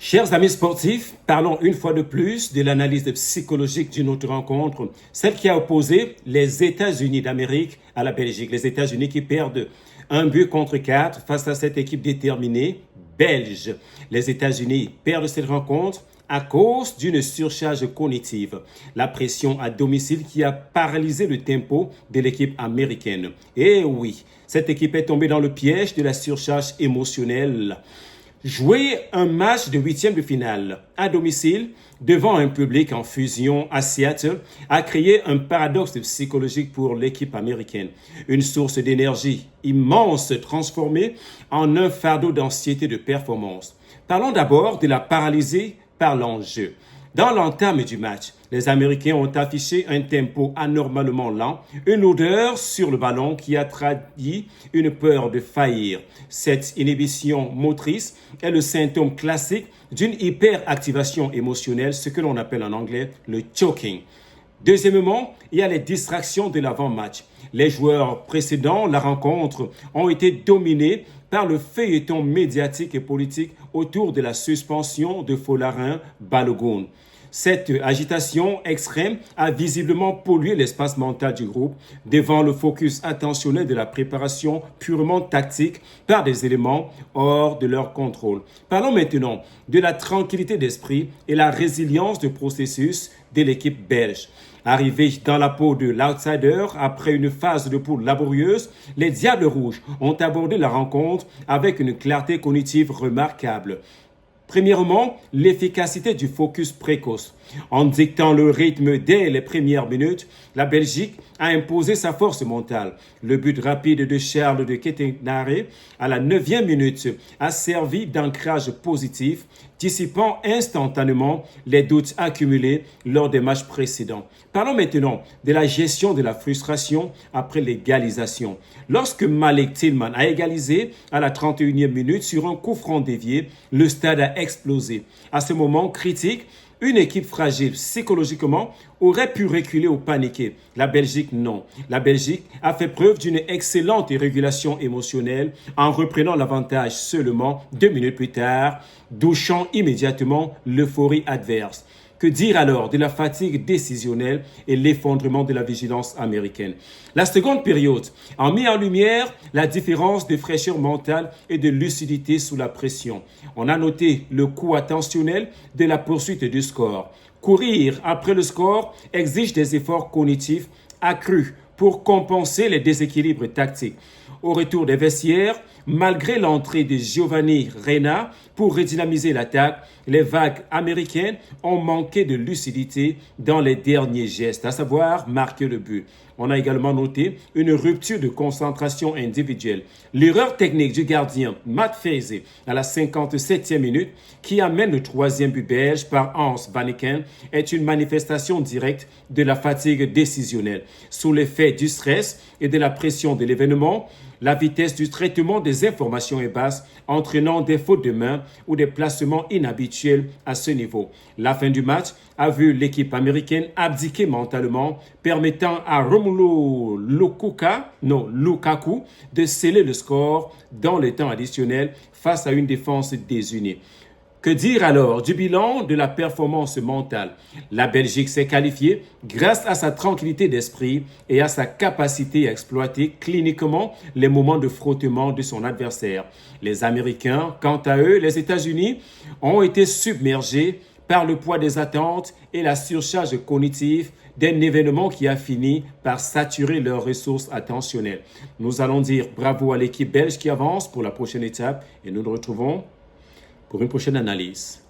Chers amis sportifs, parlons une fois de plus de l'analyse psychologique d'une autre rencontre, celle qui a opposé les États-Unis d'Amérique à la Belgique. Les États-Unis qui perdent 1 but contre 4 face à cette équipe déterminée belge. Les États-Unis perdent cette rencontre à cause d'une surcharge cognitive, la pression à domicile qui a paralysé le tempo de l'équipe américaine. Et oui, cette équipe est tombée dans le piège de la surcharge émotionnelle. Jouer un match de huitième de finale à domicile devant un public en fusion à Seattle a créé un paradoxe psychologique pour l'équipe américaine. Une source d'énergie immense transformée en un fardeau d'anxiété de performance. Parlons d'abord de la paralysie par l'enjeu. Dans l'entame du match, les Américains ont affiché un tempo anormalement lent, une odeur sur le ballon qui a traduit une peur de faillir. Cette inhibition motrice est le symptôme classique d'une hyperactivation émotionnelle, ce que l'on appelle en anglais le choking. Deuxièmement, il y a les distractions de l'avant-match. Les joueurs précédents la rencontre ont été dominés par le feuilleton médiatique et politique autour de la suspension de Folarin Balogun. Cette agitation extrême a visiblement pollué l'espace mental du groupe devant le focus attentionnel de la préparation purement tactique par des éléments hors de leur contrôle. Parlons maintenant de la tranquillité d'esprit et la résilience du processus de l'équipe belge. Arrivés dans la peau de l'outsider après une phase de poule laborieuse, les Diables Rouges ont abordé la rencontre avec une clarté cognitive remarquable. Premièrement, l'efficacité du focus précoce. En dictant le rythme dès les premières minutes, la Belgique a imposé sa force mentale. Le but rapide de Charles de Kettenare à la 9e minute a servi d'ancrage positif, dissipant instantanément les doutes accumulés lors des matchs précédents. Parlons maintenant de la gestion de la frustration après l'égalisation. Lorsque Malik Tillman a égalisé à la 31e minute sur un coup franc dévié, le stade a explosé. À ce moment critique, une équipe fragile psychologiquement aurait pu reculer ou paniquer. La Belgique, non. La Belgique a fait preuve d'une excellente régulation émotionnelle en reprenant l'avantage seulement 2 minutes plus tard, douchant immédiatement l'euphorie adverse. Que dire alors de la fatigue décisionnelle et l'effondrement de la vigilance américaine? La seconde période a mis en lumière la différence de fraîcheur mentale et de lucidité sous la pression. On a noté le coût attentionnel de la poursuite du score. Courir après le score exige des efforts cognitifs accrus pour compenser les déséquilibres tactiques. Au retour des vestiaires, malgré l'entrée de Giovanni Reyna pour redynamiser l'attaque, les vagues américaines ont manqué de lucidité dans les derniers gestes, à savoir marquer le but. On a également noté une rupture de concentration individuelle. L'erreur technique du gardien Matt Feyze à la 57e minute, qui amène le 3e but belge par Hans Vanaken, est une manifestation directe de la fatigue décisionnelle. Sous l'effet du stress et de la pression de l'événement, la vitesse du traitement des informations est basse, entraînant des fautes de main ou des placements inhabituels à ce niveau. La fin du match a vu l'équipe américaine abdiquer mentalement, permettant à Romelu Lukaku de sceller le score dans le temps additionnel face à une défense désunie. Que dire alors du bilan de la performance mentale? La Belgique s'est qualifiée grâce à sa tranquillité d'esprit et à sa capacité à exploiter cliniquement les moments de frottement de son adversaire. Les Américains, quant à eux, les États-Unis, ont été submergés par le poids des attentes et la surcharge cognitive d'un événement qui a fini par saturer leurs ressources attentionnelles. Nous allons dire bravo à l'équipe belge qui avance pour la prochaine étape et nous nous retrouvons pour une prochaine analyse.